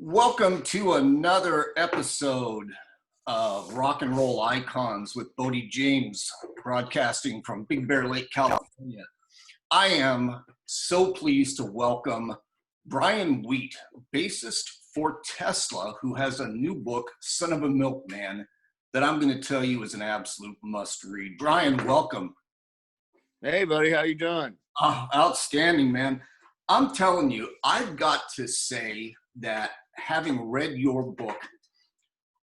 Welcome to another episode of Rock and Roll Icons with Bodie James, broadcasting from Big Bear Lake, California. I am so pleased to welcome Brian Wheat, bassist for Tesla, who has a new book, Son of a Milkman, that I'm going to tell you is an absolute must-read. Brian, welcome. Hey, buddy, how you doing? Outstanding, man. I'm telling you, I've got to say that having read your book,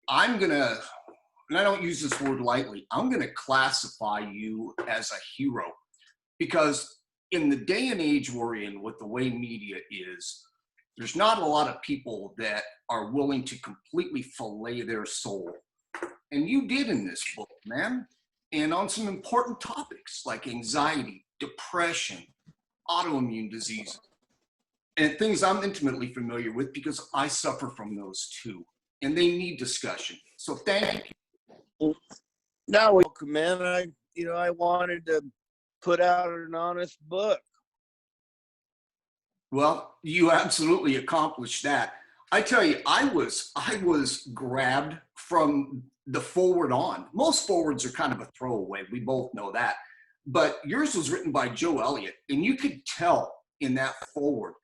I'm going to, and I don't use this word lightly, I'm going to classify you as a hero. Because in the day and age we're in, with the way media is, there's not a lot of people that are willing to completely fillet their soul. And you did in this book, man. And on some important topics like anxiety, depression, autoimmune diseases, and things I'm intimately familiar with because I suffer from those too. And they need discussion. So thank you. No, welcome, man. I wanted to put out an honest book. Well, you absolutely accomplished that. I tell you, I was grabbed from the forward on. Most forwards are kind of a throwaway. We both know that. But yours was written by Joe Elliott, and you could tell in that forward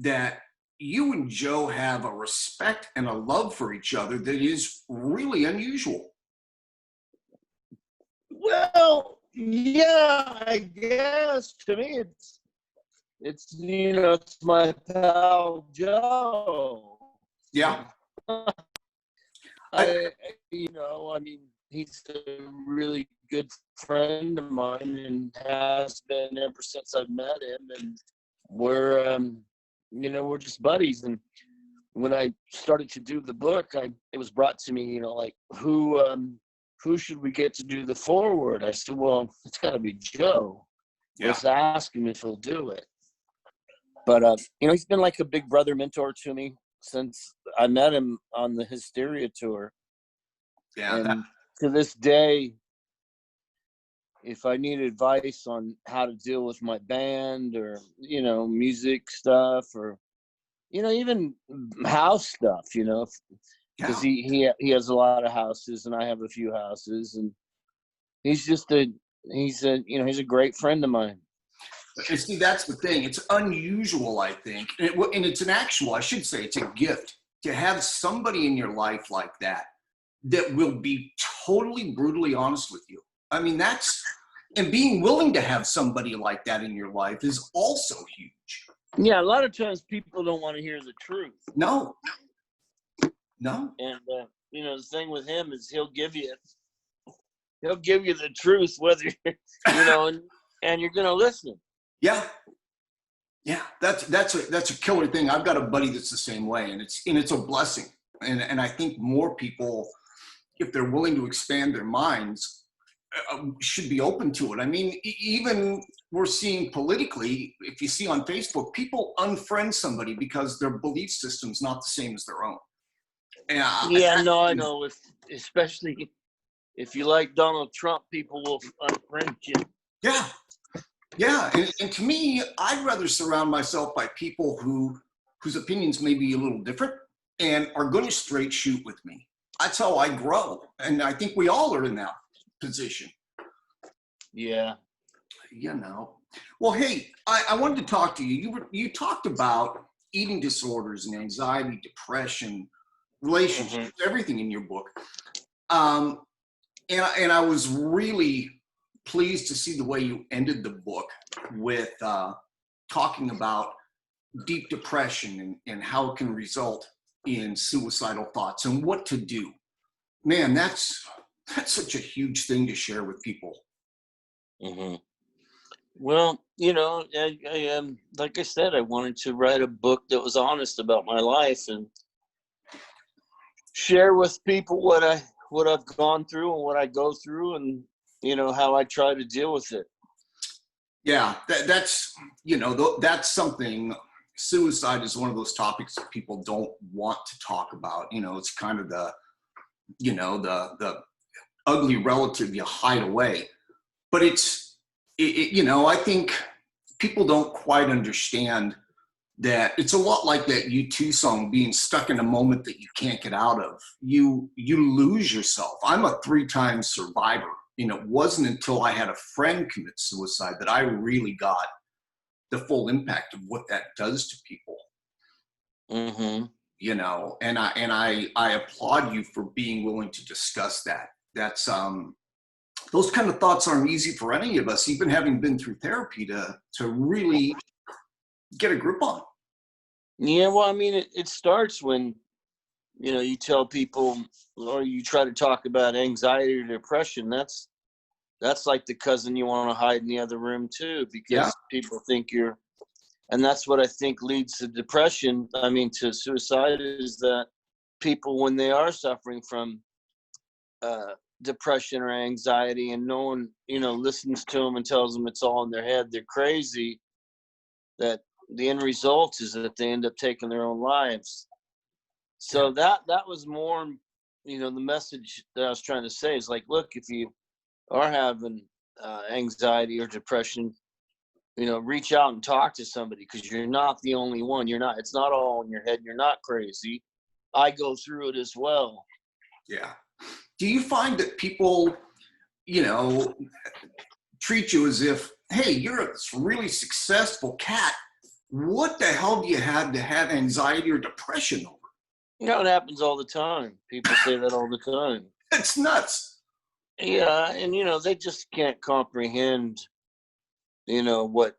that you and Joe have a respect and a love for each other that is really unusual. Well, yeah, I guess to me it's my pal Joe. Yeah. He's a really good friend of mine and has been ever since I've met him, and we're just buddies. And when I started to do the book, it was brought to me, who should we get to do the foreword? I said, well, it's got to be Joe. Yeah. Let's ask him if he'll do it. But he's been like a big brother mentor to me since I met him on the Hysteria tour. Yeah. And to this day, if I need advice on how to deal with my band or, music stuff or, even house stuff, because he has a lot of houses and I have a few houses, and he's a great friend of mine. And see, that's the thing. It's unusual, I think. And it's it's a gift to have somebody in your life like that will be totally brutally honest with you. I mean, and being willing to have somebody like that in your life is also huge. Yeah, a lot of times people don't want to hear the truth. No. And, the thing with him is he'll give you the truth, whether, and you're going to listen. Yeah. Yeah. That's a killer thing. I've got a buddy that's the same way, and it's a blessing. And I think more people, if they're willing to expand their minds, should be open to it. I mean, even we're seeing politically, if you see on Facebook, people unfriend somebody because their belief system's not the same as their own. I know. Especially if you like Donald Trump, people will unfriend you. Yeah. Yeah. And to me, I'd rather surround myself by people whose opinions may be a little different and are going to straight shoot with me. That's how I grow. And I think we all are in that position. Yeah. Well, hey, I wanted to talk to you. You talked about eating disorders and anxiety, depression, relationships, everything in your book. And I was really pleased to see the way you ended the book with talking about deep depression and how it can result in suicidal thoughts and what to do. Man, that's such a huge thing to share with people. Mm-hmm. Well, I like I said, I wanted to write a book that was honest about my life and share with people what I've gone through and what I go through, and how I try to deal with it. Yeah, that's something. Suicide is one of those topics that people don't want to talk about. It's kind of the ugly relative you hide away. But I think people don't quite understand that it's a lot like that U2 song, being stuck in a moment that you can't get out of. You lose yourself. I'm a 3-time survivor. It wasn't until I had a friend commit suicide that I really got the full impact of what that does to people. Mm-hmm. And I applaud you for being willing to discuss that. That's those kind of thoughts aren't easy for any of us, even having been through therapy, to really get a grip on. Yeah, well, I mean, it starts when, you tell people, or you try to talk about anxiety or depression. That's like the cousin you want to hide in the other room too, because people think you're, and that's what I think leads to depression. I mean, to suicide, is that people, when they are suffering from depression or anxiety, and no one, listens to them and tells them it's all in their head, they're crazy, that the end result is that they end up taking their own lives. So that was more, the message that I was trying to say is like, look, if you are having anxiety or depression, reach out and talk to somebody, because you're not the only one. It's not all in your head. You're not crazy. I go through it as well. Yeah. Do you find that people, treat you as if, hey, you're a really successful cat. What the hell do you have to have anxiety or depression over? It happens all the time. People say that all the time. It's nuts. Yeah, and they just can't comprehend, what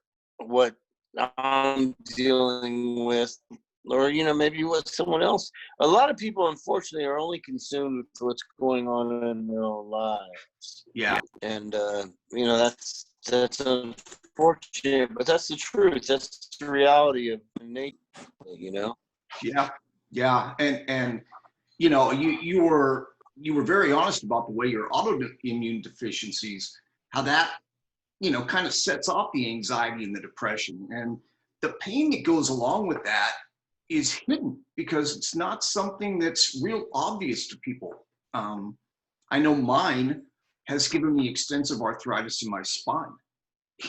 I'm dealing with, or maybe what someone else. A lot of people, unfortunately, are only consumed with what's going on in their own lives. Yeah. And that's unfortunate, but that's the truth. That's the reality of nature. Yeah. And you were very honest about the way your autoimmune deficiencies, how that kind of sets off the anxiety and the depression, and the pain that goes along with that is hidden because it's not something that's real obvious to people. I know mine has given me extensive arthritis in my spine,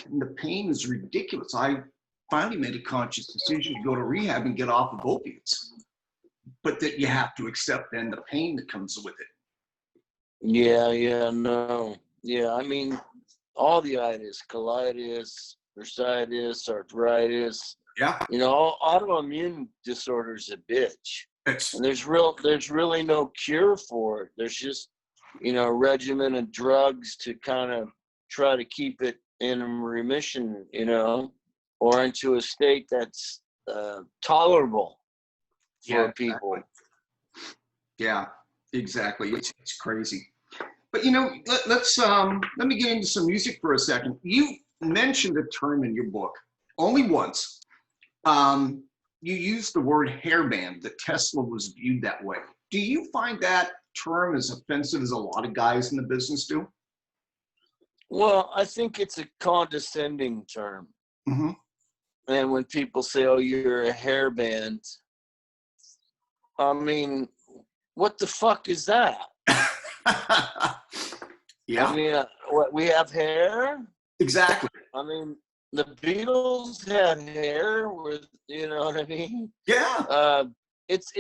and the pain is ridiculous. I finally made a conscious decision to go to rehab and get off of opiates, but that you have to accept then the pain that comes with it. Yeah, I mean, all the itis, colitis, bursitis, arthritis. Yeah. Autoimmune disorders a bitch. And there's really no cure for it. There's just, a regimen of drugs to kind of try to keep it in remission, or into a state that's tolerable for people. Exactly. Yeah, exactly. It's crazy. But let's let me get into some music for a second. You mentioned a term in your book only once. You used the word hairband, that Tesla was viewed that way. Do you find that term as offensive as a lot of guys in the business do? Well, I think it's a condescending term. Mm-hmm. And when people say, oh, you're a hairband, I mean, what the fuck is that? Yeah. I mean, what, we have hair? Exactly. I mean, the Beatles had hair, with, you know what I mean? Yeah. It's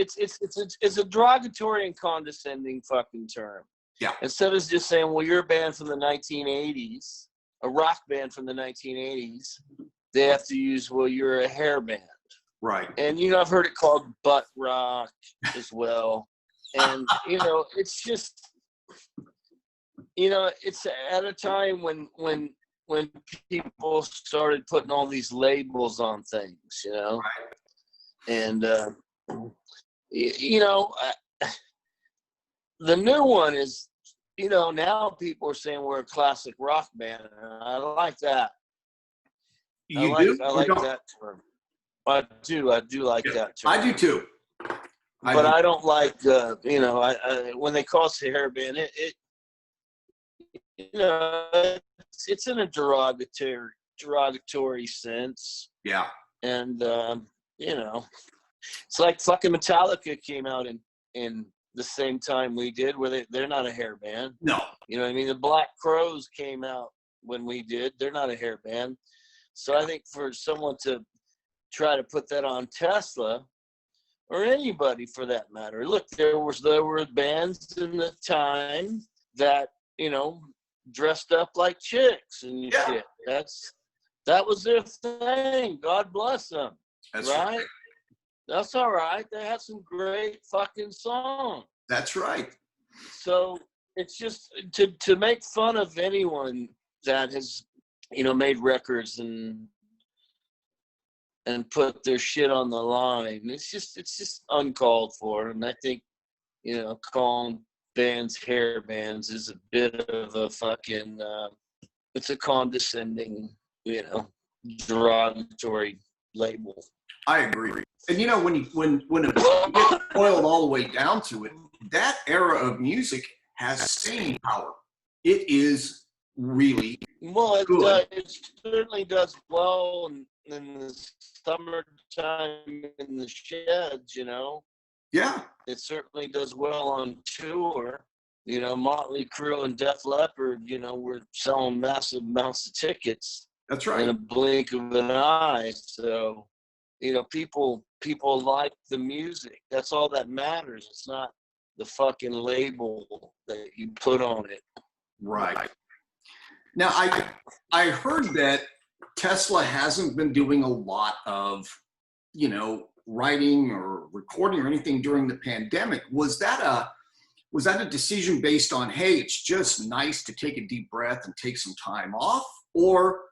a derogatory and condescending fucking term. Yeah. Instead of just saying, well, you're a band from the 1980s, a rock band from the 1980s, they have to use, well, you're a hair band. Right. And, I've heard it called butt rock as well. And, it's just, it's at a time when people started putting all these labels on things, Right. And, the new one is, now people are saying we're a classic rock band. And I like that. I like that term. I do like that term. I do too. But I don't like, when they call us a hair band, it's in a derogatory sense. Yeah. And, it's like fucking Metallica came out in the same time we did, where they're not a hair band. No. You know what I mean? The Black Crowes came out when we did. They're not a hair band. So I think for someone to try to put that on Tesla or anybody for that matter. Look, there were bands in the time that, you know, dressed up like chicks and shit. That was their thing. God bless them. That's right? That's all right. They had some great fucking songs. That's right. So it's just to make fun of anyone that has, you know, made records and put their shit on the line. It's just uncalled for. And I think, you know, calling bands hair bands is a bit of a fucking it's a condescending, you know, derogatory label. I agree. And you know, when it gets boiled all the way down to it, that era of music has staying power. It is really well. good. It certainly does well in the summertime in the sheds. You know. Yeah. It certainly does well on tour. You know, Motley Crue and Def Leppard, you know, were selling massive amounts of tickets. That's right. In a blink of an eye. So, you know, people like the music. That's all that matters. It's not the fucking label that you put on it. Right. Now, I heard that Tesla hasn't been doing a lot of, you know, writing or recording or anything during the pandemic. Was that a decision based on, hey, it's just nice to take a deep breath and take some time off, or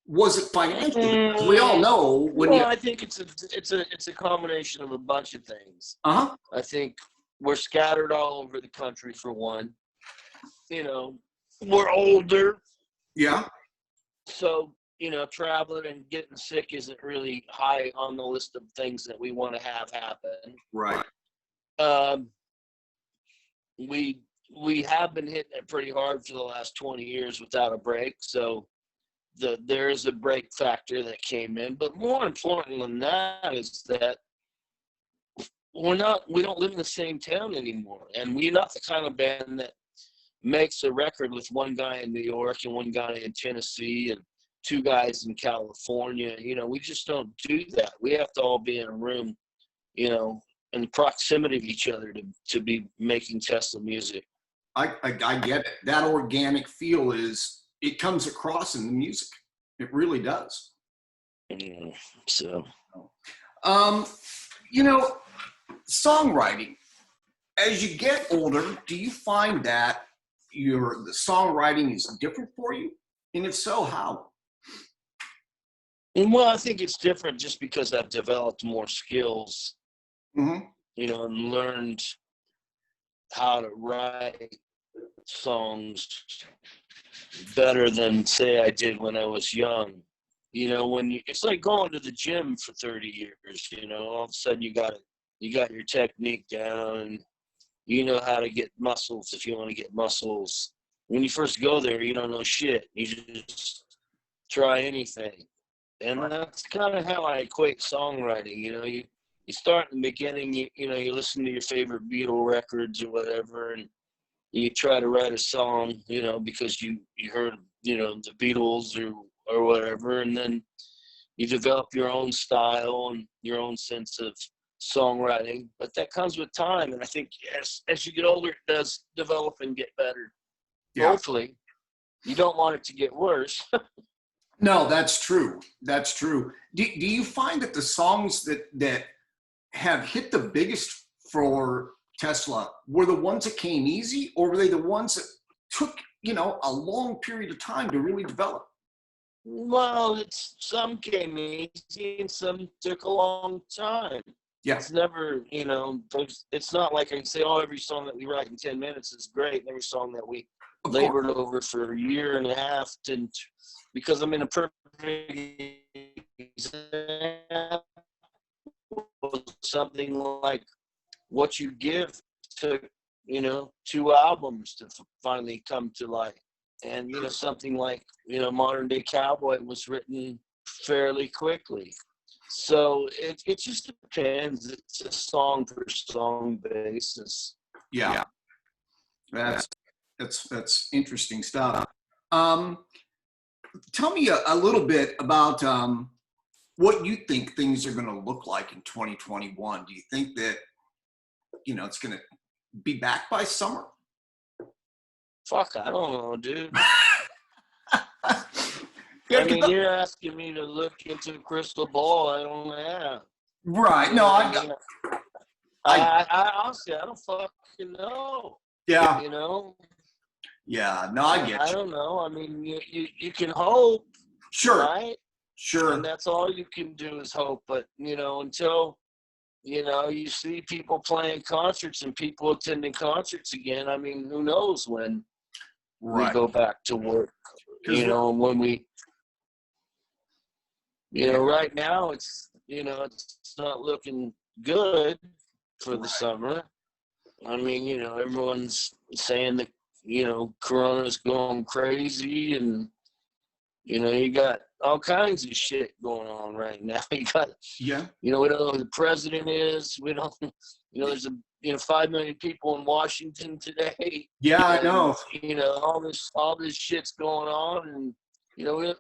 was it financial? We all know when I think it's a combination of a bunch of things. Uh-huh. I think we're scattered all over the country for one. You know, we're older. Yeah. So, you know, traveling and getting sick isn't really high on the list of things that we want to have happen. Right. We have been hitting it pretty hard for the last 20 years without a break. So there is a break factor that came in. But more important than that is that we don't live in the same town anymore. And we're not the kind of band that makes a record with one guy in New York and one guy in Tennessee and two guys in California. You know, we just don't do that. We have to all be in a room, you know, in proximity of each other to be making Tesla music. I get it. That organic feel it comes across in the music. It really does. Yeah, so, you know, songwriting. As you get older, do you find that the songwriting is different for you? And if so, how? well, I think it's different just because I've developed more skills, Mm-hmm. you know, and learned how to write songs better than, say, I did when I was young. You know, it's like going to the gym for 30 years, you know, all of a sudden you got your technique down and you know how to get muscles if you want to get muscles. When you first go there, you don't know shit. You just try anything. And that's kind of how I equate songwriting. You know, you start in the beginning, you know, you listen to your favorite Beatle records or whatever, and you try to write a song, you know, because you heard, you know, the Beatles or whatever, and then you develop your own style and your own sense of songwriting. But that comes with time, and I think as you get older, it does develop and get better. Yeah. Hopefully, you don't want it to get worse. No, that's true. That's true. Do you find that the songs that have hit the biggest for Tesla were the ones that came easy, or were they the ones that took, you know, a long period of time to really develop? Well, some came easy and some took a long time. Yeah. It's never, you know, it's not like I can say, oh, every song that we write in 10 minutes is great, and every song that we labored over for a year and a half because I'm in a perfect example, something like What You Give took, you know, 2 albums to finally come to light. And, you know, something like, you know, Modern Day Cowboy was written fairly quickly. So it just depends. It's a song per song basis. Yeah. That's interesting stuff. Tell me a little bit about what you think things are going to look like in 2021. Do you think that, it's going to be back by summer? Fuck, I don't know, dude. Yeah, I mean, you're asking me to look into a crystal ball I don't have. right. You No, know what I I got, mean? I, I honestly, I don't fucking know. yeah, You know, yeah. No, I get I you. don't know. I mean, you can hope, Sure, right? And sure. that's all you can do is hope. But until you see people playing concerts and people attending concerts again. I mean, who knows when we Right. go back to work? Because When we, yeah, right now it's not looking good for the right. summer. I mean, everyone's saying that, Corona's going crazy and, you got all kinds of shit going on right now. You got, Yeah, we don't know who the president is. We don't, there's 5 million people in Washington today. yeah. I And, know. all this shit's going on. And,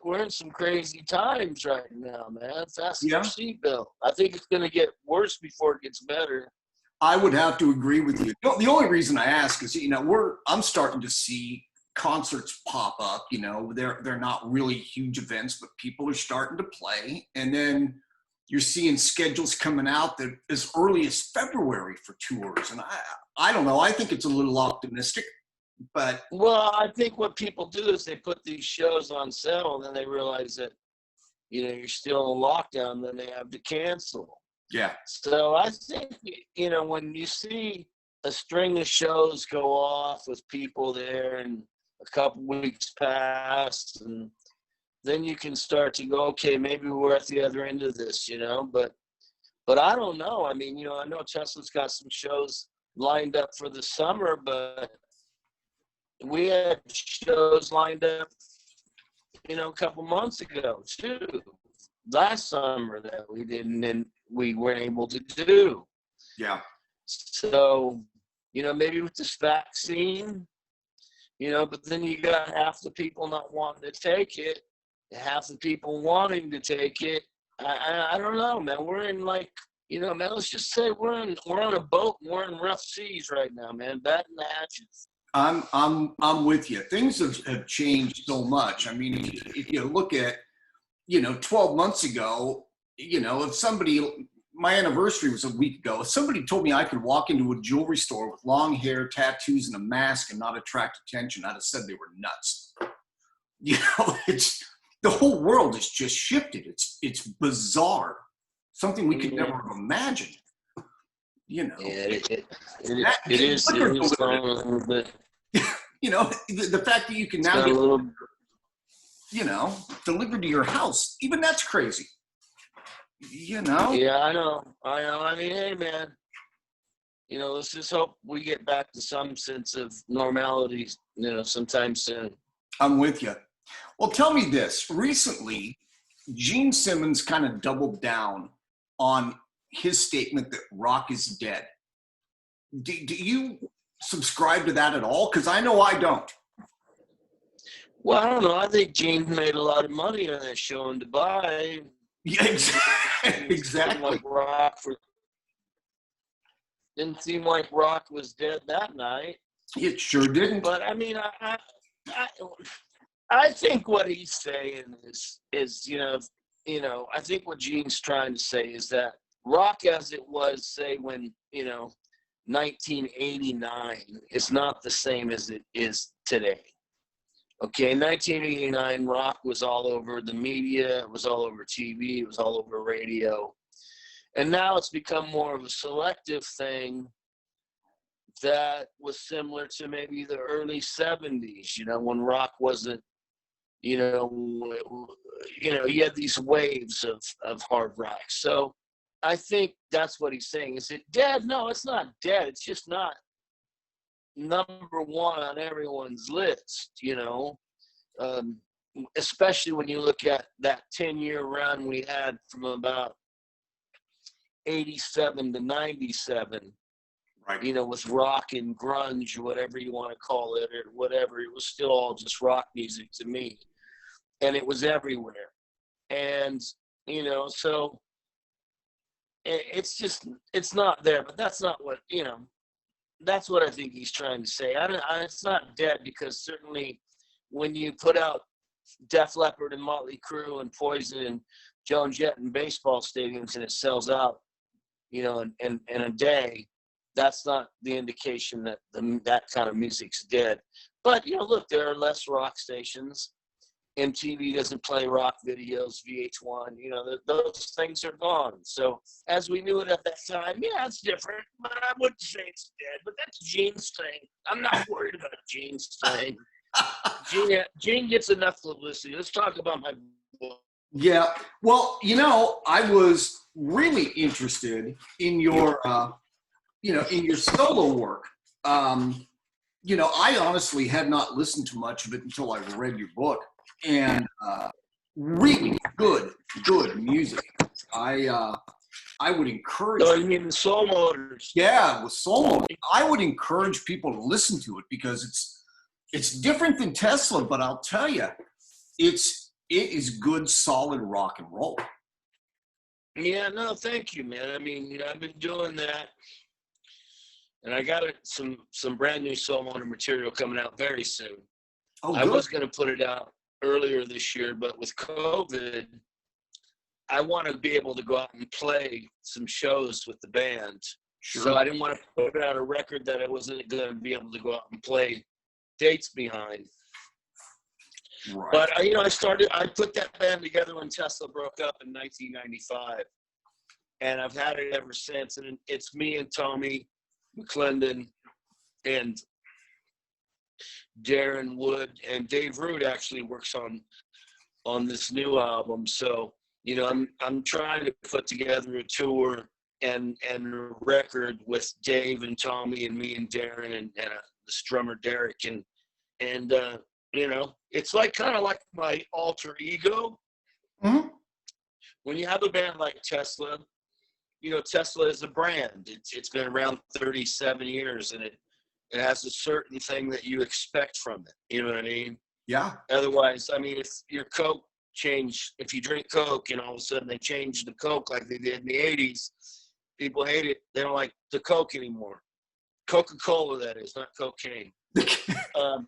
we're in some crazy times right now, man. Fasten your Yeah, seatbelt. I think it's going to get worse before it gets better. I would have to agree with you. The only reason I ask is, I'm starting to see concerts pop up. They're not really huge events, but people are starting to play, and then you're seeing schedules coming out that as early as February for tours. And I don't know. I think it's a little optimistic, but Well, I think what people do is they put these shows on sale and then they realize that, you're still in lockdown, then they have to cancel. yeah, So I think, when you see a string of shows go off with people there and a couple weeks pass, and then you can start to go, okay, maybe we're at the other end of this, but I don't know. I mean, I know Tesla's got some shows lined up for the summer, but we had shows lined up, a couple months ago too, last summer that we didn't and we weren't able to do. yeah. So, maybe with this vaccine, but then you got half the people not wanting to take it, half the people wanting to take it. I don't know, man. We're in man, let's just say we're on a boat and we're in rough seas right now, man. Batting the hatches. I'm with you. Things have changed so much. I mean, if you look at, 12 months ago, if somebody, my anniversary was a week ago, if somebody told me I could walk into a jewelry store with long hair, tattoos, and a mask and not attract attention, I'd have said they were nuts. It's the whole world has just shifted. It's bizarre. Something we could never have imagined. Yeah, it is Liquor going delivered. a little bit. The fact that you can now A get, little. delivered to your house, even that's crazy. Yeah, I know. I mean, hey, man. Let's just hope we get back to some sense of normality, sometime soon. I'm with you. Well, tell me this. Recently, Gene Simmons kind of doubled down on his statement that rock is dead. Do you subscribe to that at all? Because I know I don't. Well, I don't know. I think Gene made a lot of money on that show in Dubai. Yeah, exactly. Didn't seem like Rock was dead that night. It sure didn't. But I mean, I think what he's saying is I think what Gene's trying to say is that rock as it was, say, when 1989 is not the same as it is today. Okay, in 1989, rock was all over the media, it was all over TV, it was all over radio. And now it's become more of a selective thing that was similar to maybe the early 70s, when rock wasn't, you had these waves of hard rock. So I think that's what he's saying. Is it dead? No, it's not dead. It's just not number one on everyone's list, especially when you look at that 10-year run we had from about 87 to 97, right. with rock and grunge, whatever you want to call it, or whatever. It was still all just rock music to me. And it was everywhere. And So it's just, it's not there, but that's not what, that's what I think he's trying to say. It's not dead, because certainly when you put out Def Leppard and Motley Crue and Poison and Joan Jett in baseball stadiums and it sells out, in a day, that's not the indication that that kind of music's dead. But, look, there are less rock stations. MTV doesn't play rock videos, VH1, those things are gone. So as we knew it at that time, yeah, it's different, but I wouldn't say it's dead. But that's Gene's thing. I'm not worried about Gene's thing. Gene gets enough publicity. Let's talk about my book. Yeah. Well, I was really interested in your, in your solo work. I honestly had not listened to much of it until I read your book, and really good music. I would encourage. So you mean the Soul Motors? Yeah, with Soul Motors, I would encourage people to listen to it, because it's different than Tesla, but I'll tell you, it is good, solid rock and roll. Yeah, no, thank you, man. I mean, I've been doing that, and I got some brand new Soul Motor material coming out very soon. Oh, I was going to put it out earlier this year, but with COVID, I want to be able to go out and play some shows with the band. Sure. So I didn't want to put out a record that I wasn't going to be able to go out and play dates behind. Right. But I put that band together when Tesla broke up in 1995, and I've had it ever since. And it's me and Tommy McClendon and Darren Wood, and Dave Root actually works on this new album. So I'm trying to put together a tour and a record with Dave and Tommy and me and Darren and the drummer Derek, and it's like kind of like my alter ego. Mm-hmm. When you have a band like Tesla, Tesla is a brand. It's been around 37 years, and it has a certain thing that you expect from it. You know what I mean? Yeah. Otherwise, I mean, if your Coke if you drink Coke and all of a sudden they change the Coke like they did in the 80s, people hate it. They don't like the Coke anymore. Coca-Cola, that is, not cocaine. Because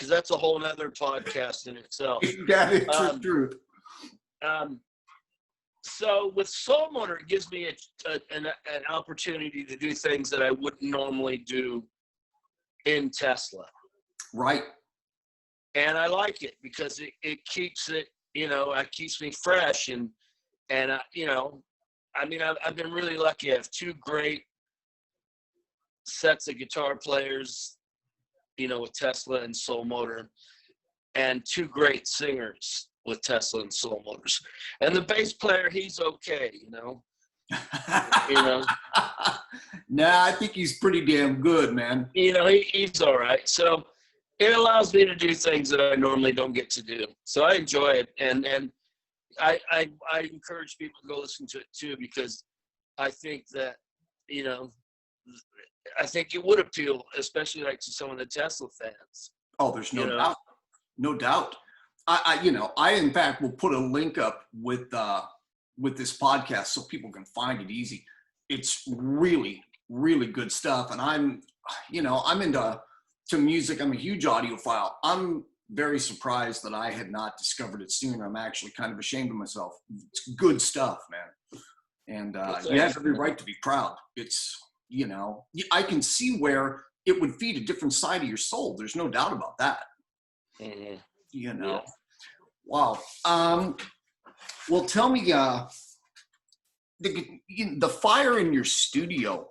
that's a whole nother podcast in itself. Yeah, it's true. So with Soul Motor, it gives me an opportunity to do things that I wouldn't normally do in Tesla. Right. And I like it because it keeps it, it keeps me fresh. And I've been really lucky. I have two great sets of guitar players, with Tesla and Soul Motor, and two great singers with Tesla and Soul Motors. And the bass player, he's okay, Nah, I think he's pretty damn good, man. He's all right. So it allows me to do things that I normally don't get to do. So I enjoy it. And I encourage people to go listen to it too, because I think that, I think it would appeal, especially like to some of the Tesla fans. Oh, there's no doubt. No doubt. I in fact will put a link up with this podcast so people can find it easy. It's really, really good stuff. And I'm into music. I'm a huge audiophile. I'm very surprised that I had not discovered it sooner. I'm actually kind of ashamed of myself. It's good stuff, man. And you have every right to be proud. It's, I can see where it would feed a different side of your soul. There's no doubt about that. Mm-hmm. Yeah. Wow. Well, tell me, the fire in your studio,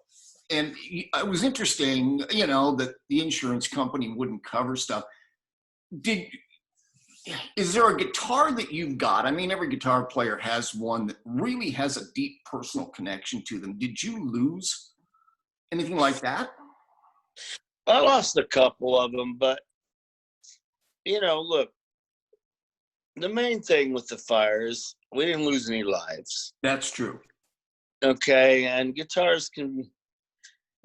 and it was interesting, that the insurance company wouldn't cover stuff. Is there a guitar that you've got? I mean, every guitar player has one that really has a deep personal connection to them. Did you lose anything like that? I lost a couple of them, but look, the main thing with the fire is we didn't lose any lives. That's true. Okay, and guitars can,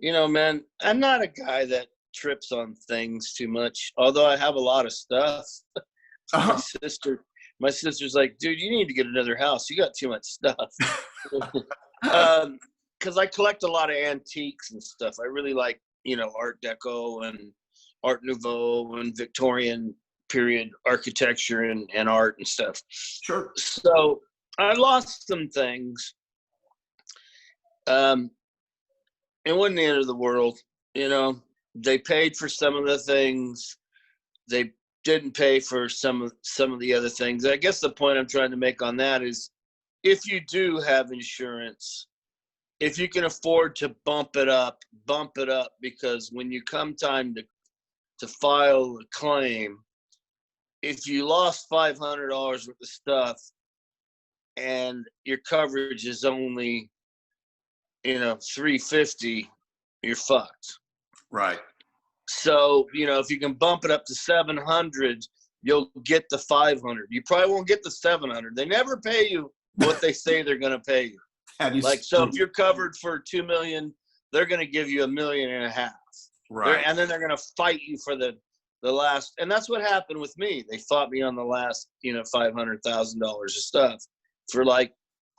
man, I'm not a guy that trips on things too much, although I have a lot of stuff. My My sister's like, dude, you need to get another house. You got too much stuff. Because I collect a lot of antiques and stuff. I really like, Art Deco and Art Nouveau and Victorian period architecture and art and stuff. Sure. So I lost some things. It wasn't the end of the world. They paid for some of the things. They didn't pay for some of the other things. I guess the point I'm trying to make on that is, if you do have insurance, if you can afford to bump it up, because when you come time to file a claim, if you lost $500 worth of stuff and your coverage is only, $350, you're fucked. Right. So, if you can bump it up to 700, you'll get the 500. You probably won't get the 700. They never pay you what they say they're going to pay you. So if you're covered for $2 million, they're going to give you $1.5 million. Right. And then they're going to fight you for the last. And that's what happened with me. They fought me on the last, $500,000 of stuff for like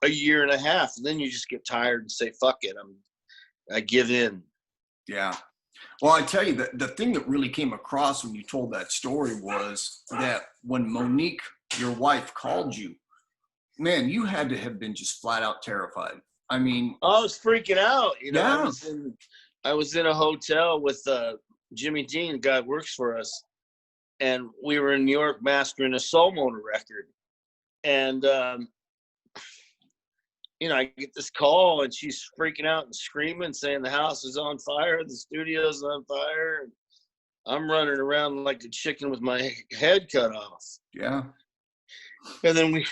a year and a half. And then you just get tired and say, fuck it. I give in. Yeah. Well, I tell you, the thing that really came across when you told that story was that when Monique, your wife, called you, man, you had to have been just flat out terrified. I mean, I was freaking out. Yeah. I was in a hotel with Jimmy Dean, the guy that works for us, and we were in New York mastering a Soul Motor record. And I get this call, and she's freaking out and screaming, saying the house is on fire, the studio's on fire. And I'm running around like a chicken with my head cut off. Yeah. And then we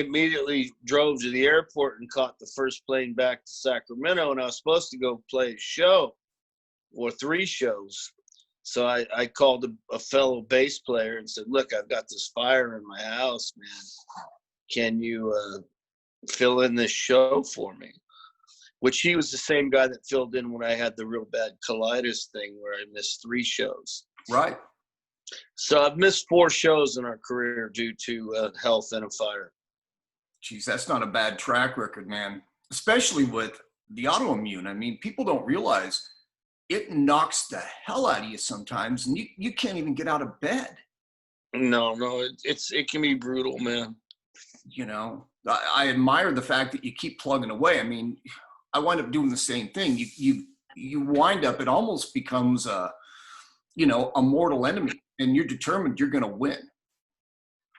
immediately drove to the airport and caught the first plane back to Sacramento. And I was supposed to go play a show or 3 shows. So I called a fellow bass player and said, look, I've got this fire in my house, man. Can you fill in this show for me? Which he was the same guy that filled in when I had the real bad colitis thing where I missed 3 shows. Right. So I've missed 4 shows in our career due to health and a fire. Geez, that's not a bad track record, man. Especially with the autoimmune. I mean, people don't realize it knocks the hell out of you sometimes, and you can't even get out of bed. No, it can be brutal, man. I admire the fact that you keep plugging away. I mean, I wind up doing the same thing. You wind up, it almost becomes a mortal enemy, and you're determined you're going to win.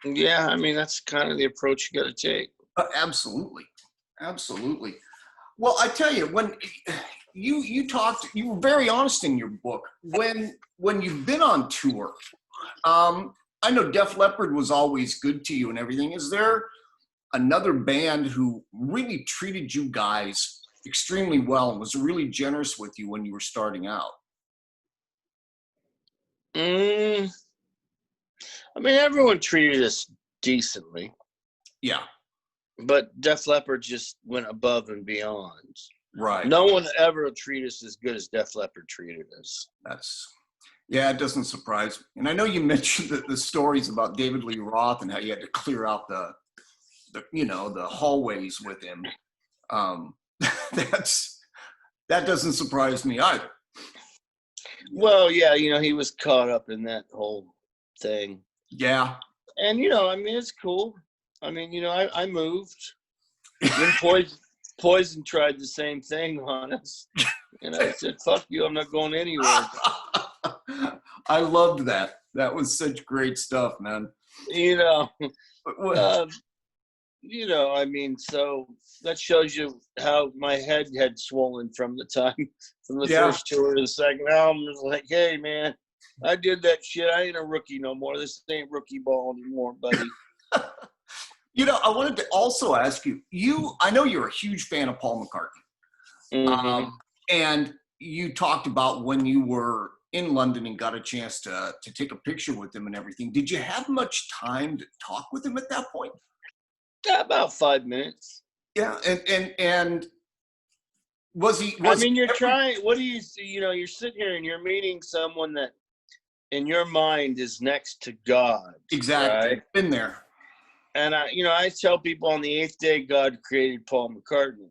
Yeah, I mean, that's kind of the approach you got to take. Absolutely. Well, I tell you, when you talked, you were very honest in your book. When you've been on tour, I know Def Leppard was always good to you and everything. Is there another band who really treated you guys extremely well and was really generous with you when you were starting out? I mean, everyone treated us decently. Yeah. But Def Leppard just went above and beyond. Right. No one ever treated us as good as Def Leppard treated us. It doesn't surprise me. And I know you mentioned the stories about David Lee Roth and how you had to clear out the hallways with him. That doesn't surprise me either. Well, yeah, he was caught up in that whole thing. Yeah. And, I mean, it's cool. I mean, I moved. Then Poison tried the same thing on us. And I said, fuck you, I'm not going anywhere. I loved that. That was such great stuff, man. I mean, so that shows you how my head had swollen from the first tour to the second album. It was like, hey, man, I did that shit. I ain't a rookie no more. This ain't rookie ball anymore, buddy. I wanted to also ask you, I know you're a huge fan of Paul McCartney. Mm-hmm. And you talked about when you were in London and got a chance to take a picture with him and everything. Did you have much time to talk with him at that point? Yeah, about 5 minutes. Yeah, and was he? You're trying. What do you? You're sitting here and you're meeting someone that, in your mind, is next to God. Exactly. Right? Been there. And I tell people on the 8th day God created Paul McCartney.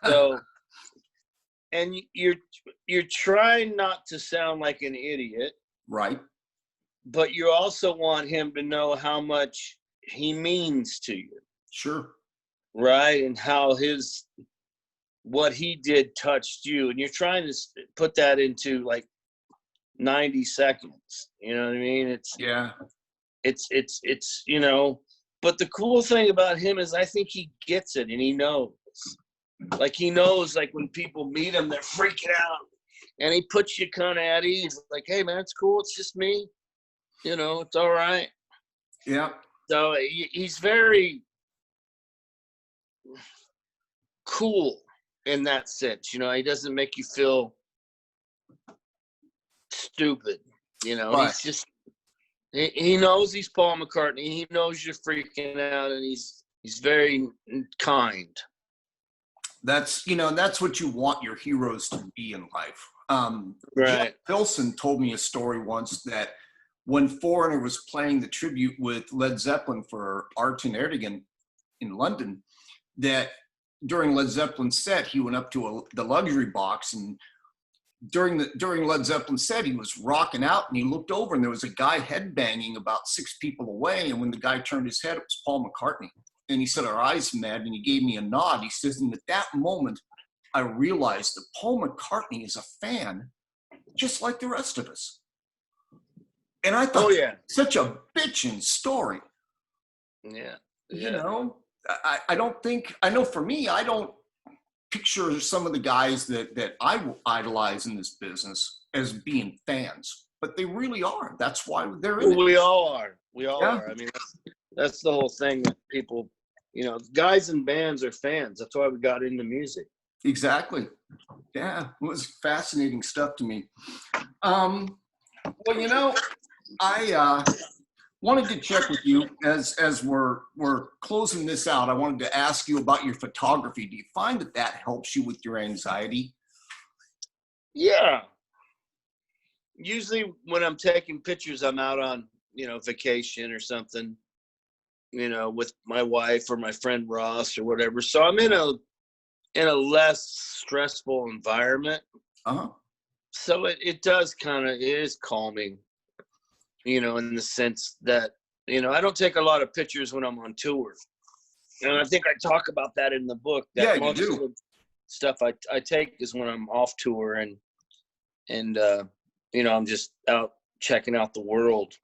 So, and you're trying not to sound like an idiot, Right. but you also want him to know how much he means to you, Sure. right? And how what he did touched you, and you're trying to put that into like 90 seconds. You know what I mean? Yeah. It's but the cool thing about him is I think he gets it, and he knows. Like, he knows, like, when people meet him, they're freaking out. And he puts you kind of at ease. Like, hey, man, it's cool. It's just me. It's all right. Yeah. So he's very cool in that sense. He doesn't make you feel stupid. Right. He's just, he knows he's Paul McCartney. He knows you're freaking out, and he's very kind. That's what you want your heroes to be in life. Right. Jeff Pilson told me a story once that when Foreigner was playing the tribute with Led Zeppelin for Arton Erdogan in London, that during Led Zeppelin's set, he went up to the luxury box, and during Led Zeppelin's set, he was rocking out, and he looked over, and there was a guy headbanging about 6 people away, and when the guy turned his head, it was Paul McCartney. And he said, our eyes met, and he gave me a nod. He says, and at that moment, I realized that Paul McCartney is a fan just like the rest of us. And I thought, such a bitchin' story. Yeah. I don't think, I know for me, I don't picture some of the guys that I idolize in this business as being fans, but they really are. That's why they're in it. We all are. We all are. I mean, that's the whole thing that people, guys in bands are fans. That's why we got into music. Exactly. Yeah, it was fascinating stuff to me. Well, I wanted to check with you as we're closing this out. I wanted to ask you about your photography. Do you find that helps you with your anxiety? Yeah. Usually when I'm taking pictures, I'm out on, vacation or something, with my wife or my friend Ross or whatever. So I'm in a less stressful environment. Uh-huh. So it is calming, in the sense that, I don't take a lot of pictures when I'm on tour. And I think I talk about that in the book. That most of the stuff I take is when I'm off tour and I'm just out checking out the world.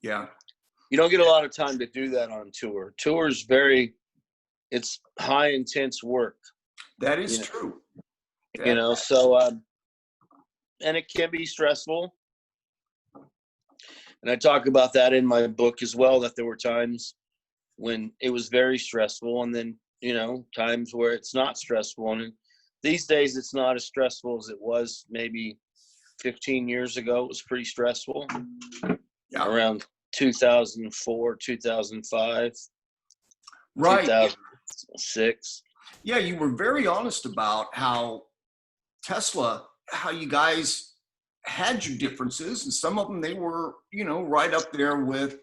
Yeah. You don't get a lot of time to do that on tour. Tour is it's high intense work. That is true. So, and it can be stressful. And I talk about that in my book as well, that there were times when it was very stressful, and then, times where it's not stressful. And these days it's not as stressful as it was maybe 15 years ago. It was pretty stressful. Yeah. Around 2004, 2005, right. 2006. Yeah, you were very honest about how you guys had your differences, and some of them, they were, right up there with,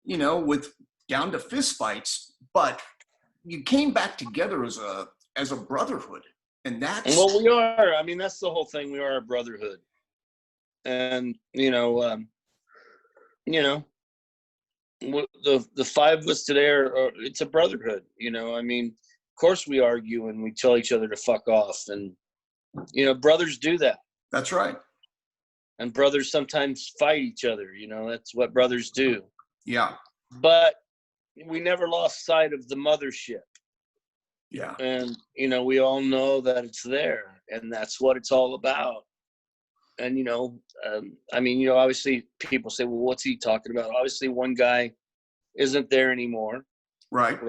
with down to fist fights, but you came back together as a brotherhood. And that's... Well, we are. I mean, that's the whole thing. We are a brotherhood. And, the 5 of us today it's a brotherhood. I mean, of course we argue and we tell each other to fuck off, and brothers do that. That's right. And brothers sometimes fight each other. That's what brothers do. Yeah. But we never lost sight of the mothership. Yeah. And we all know that it's there, and that's what it's all about. And obviously people say, well, what's he talking about? Obviously one guy isn't there anymore. Right.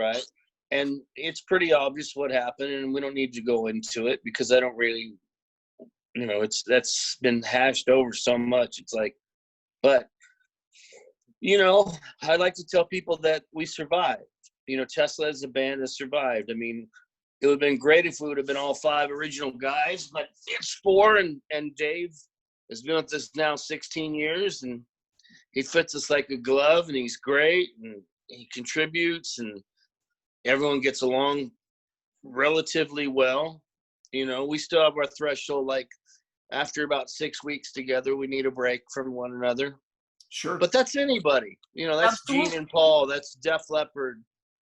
And it's pretty obvious what happened, and we don't need to go into it because I don't really, that's been hashed over so much. It's like, but I like to tell people that we survived. Tesla as a band has survived. I mean, it would have been great if we would have been all 5 original guys, but it's 4, and Dave has been with us now 16 years, and he fits us like a glove, and he's great. And, he contributes, and everyone gets along relatively well. You know, we still have our threshold, like after about 6 weeks together, we need a break from one another. Sure. But that's anybody. You know, that's Absolutely. Gene and Paul, that's Def Leppard,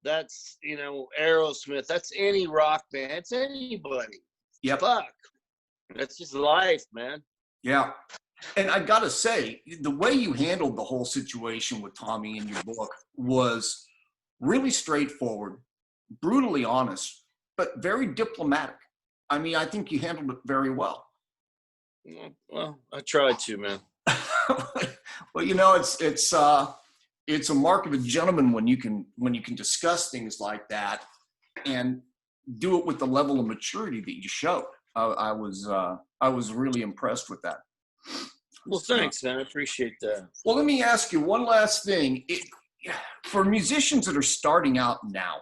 that's, you know, Aerosmith, that's any rock band, it's anybody. Yep. Fuck. That's just life, man. Yeah. And I got to say, the way you handled the whole situation with Tommy in your book was really straightforward, brutally honest, but very diplomatic. I mean, I think you handled it very well. Well, I tried to, man. Well, you know, it's a mark of a gentleman when you can discuss things like that and do it with the level of maturity that you showed. I was really impressed with that. Well, thanks, man. I appreciate that. Well, let me ask you one last thing. For musicians that are starting out now,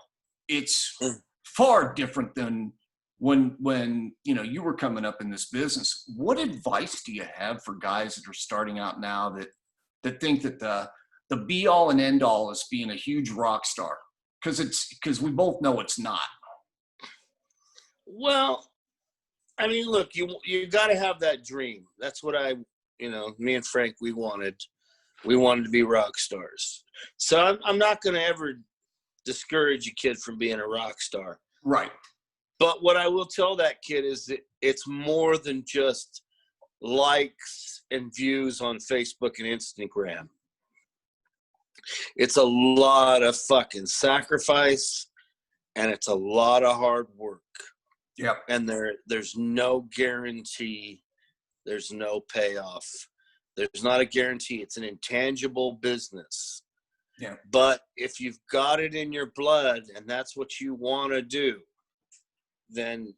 it's far different than when you know you were coming up in this business. What advice do you have for guys that are starting out now that think that the be all and end all is being a huge rock star? Because we both know it's not. Well, I mean, look, you got to have that dream. That's what me and Frank, we wanted to be rock stars. So I'm not going to ever discourage a kid from being a rock star. Right. But what I will tell that kid is that it's more than just likes and views on Facebook and Instagram. It's a lot of fucking sacrifice, and it's a lot of hard work. Yep. And there's no guarantee. There's no payoff. There's not a guarantee. It's an intangible business. Yeah. But if you've got it in your blood and that's what you want to do, then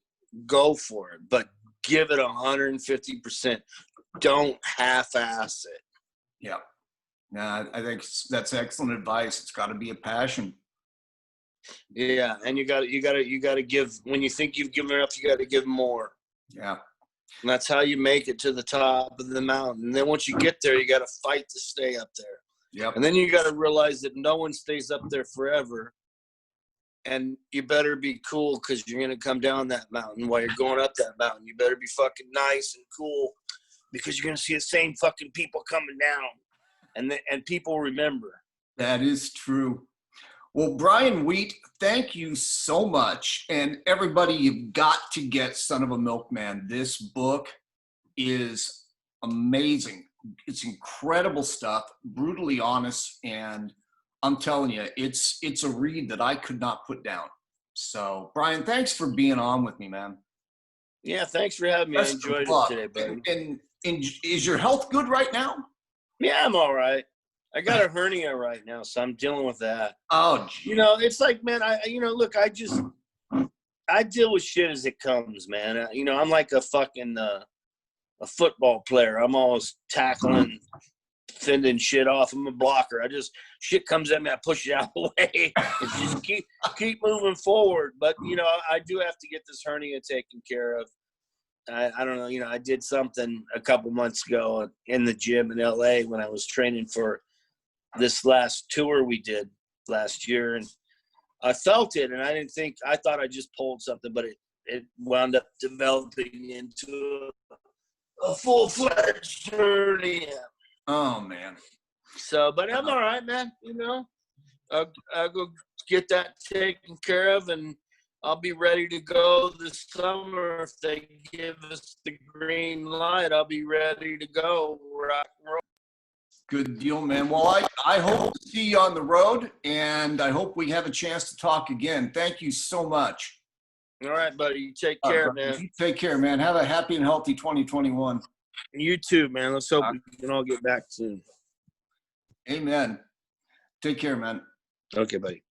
go for it. But give it 150%. Don't half-ass it. Yeah. No, I think that's excellent advice. It's got to be a passion. Yeah, and you got to give. When you think you've given enough, you got to give more. Yeah. And that's how you make it to the top of the mountain. And then once you get there, you got to fight to stay up there. Yep. And then you got to realize that no one stays up there forever. And you better be cool because you're going to come down that mountain while you're going up that mountain. You better be fucking nice and cool because you're going to see the same fucking people coming down. And people remember. That is true. Well, Brian Wheat, thank you so much. And everybody, you've got to get Son of a Milkman. This book is amazing. It's incredible stuff, brutally honest, and I'm telling you, it's a read that I could not put down. So, Brian, thanks for being on with me, man. Yeah, thanks for having me. I enjoyed it today, buddy. And is your health good right now? Yeah, I'm all right. I got a hernia right now, so I'm dealing with that. Oh, geez. You know, it's like, man, look, I deal with shit as it comes, man. I'm like a fucking a football player. I'm always tackling, fending shit off. I'm a blocker. Shit comes at me, I push it out of the way. It's just keep moving forward. But, I do have to get this hernia taken care of. I don't know, I did something a couple months ago in the gym in LA when I was training for this last tour we did last year. And I felt it, and I thought I just pulled something, but it wound up developing into a full-fledged hernia. Oh, man. So, but I'm all right, man. I'll go get that taken care of, and I'll be ready to go this summer. If they give us the green light, I'll be ready to go. Rock and roll. Good deal, man. Well, I hope to see you on the road, and I hope we have a chance to talk again. Thank you so much. All right, buddy. You take care, man. You take care, man. Have a happy and healthy 2021. You too, man. Let's hope we can all get back soon. Amen. Take care, man. Okay, buddy.